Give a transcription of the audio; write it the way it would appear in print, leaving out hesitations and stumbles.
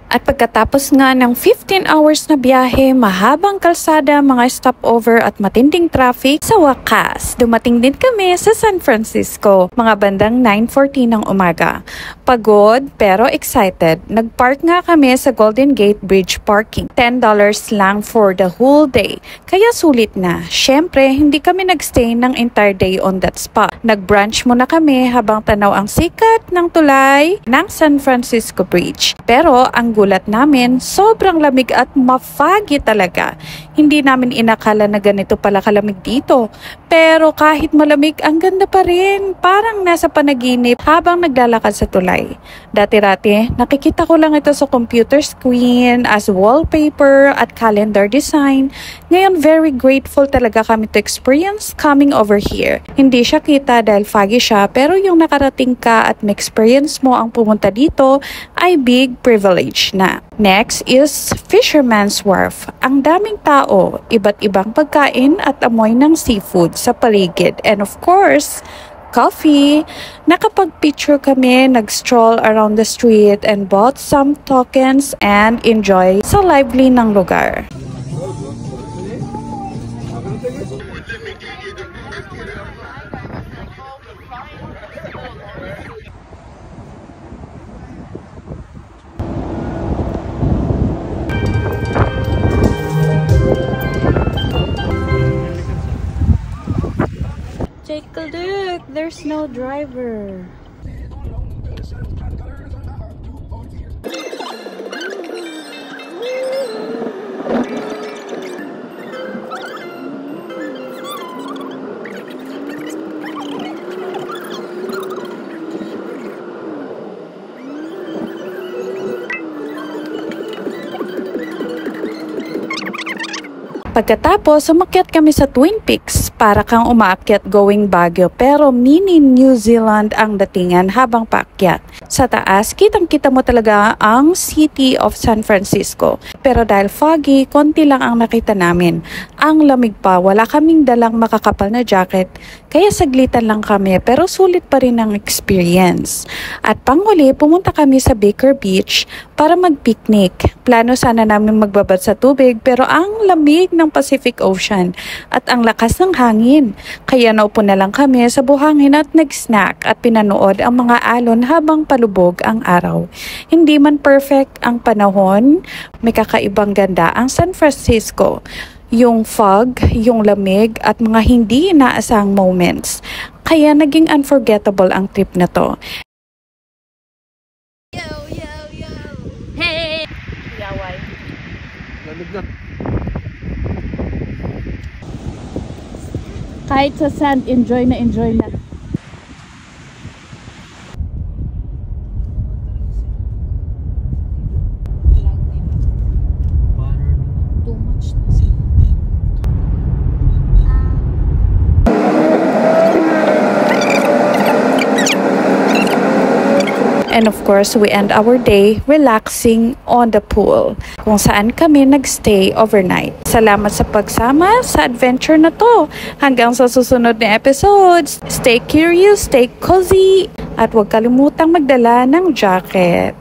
At pagkatapos nga ng 15 hours na biyahe, mahabang kalsada, mga stopover at matinding traffic, sa wakas, dumating din kami sa San Francisco, mga bandang 9:40 ng umaga. Pagod pero excited, nagpark nga kami sa Golden Gate Bridge parking. $10 lang for the whole day, kaya sulit na. Syempre, hindi kami nagstay ng entire day on that spot. Nag-brunch muna kami habang tanaw ang sikat ng tulay ng San Francisco Bridge. Pero ang gulat namin, sobrang lamig at ma-foggy talaga. Hindi namin inakala na ganito pala kalamig dito. Pero kahit malamig, ang ganda pa rin. Parang nasa panaginip habang naglalakad sa tulay. Dati-rati, nakikita ko lang ito sa computer screen as wallpaper at calendar design. Ngayon, very grateful talaga kami to experience coming over here. Hindi siya kita dahil foggy siya, pero yung nakarating ka at ma-experience mo ang pumunta dito ay big privilege na. Next is Fisherman's Wharf. Ang daming tao, iba't ibang pagkain at amoy ng seafood sa paligid. And of course, coffee. Nakapag-picture kami, nag-stroll around the street and bought some tokens and enjoy sa lively ng lugar. Take a look, there's no driver. Pagkatapos, umakyat kami sa Twin Peaks para kang umaakyat going Baguio pero mini New Zealand ang datingan habang paakyat. Sa taas, kitang-kita mo talaga ang City of San Francisco. Pero dahil foggy, konti lang ang nakita namin. Ang lamig pa, wala kaming dalang makakapal na jacket, kaya saglitan lang kami pero sulit pa rin ang experience. At panghuli, pumunta kami sa Baker Beach para mag-picnic. Plano sana namin magbabad sa tubig pero ang lamig ng Pacific Ocean at ang lakas ng hangin. Kaya naupo na lang kami sa buhangin at nag-snack at pinanood ang mga alon habang palubog ang araw. Hindi man perfect ang panahon, may kakaibang ganda ang San Francisco. Yung fog, yung lamig at mga hindi inaasahang moments. Kaya naging unforgettable ang trip na to. Yo, yo, yo! Hey! Yaway. Lamig na. Kahit sa sand, enjoy na enjoy na. Too much na siya. And of course, we end our day relaxing on the pool, kung saan kami nagstay overnight. Salamat sa pagsama sa adventure na to. Hanggang sa susunod na episodes, stay curious, stay cozy, at huwag kalimutang magdala ng jacket.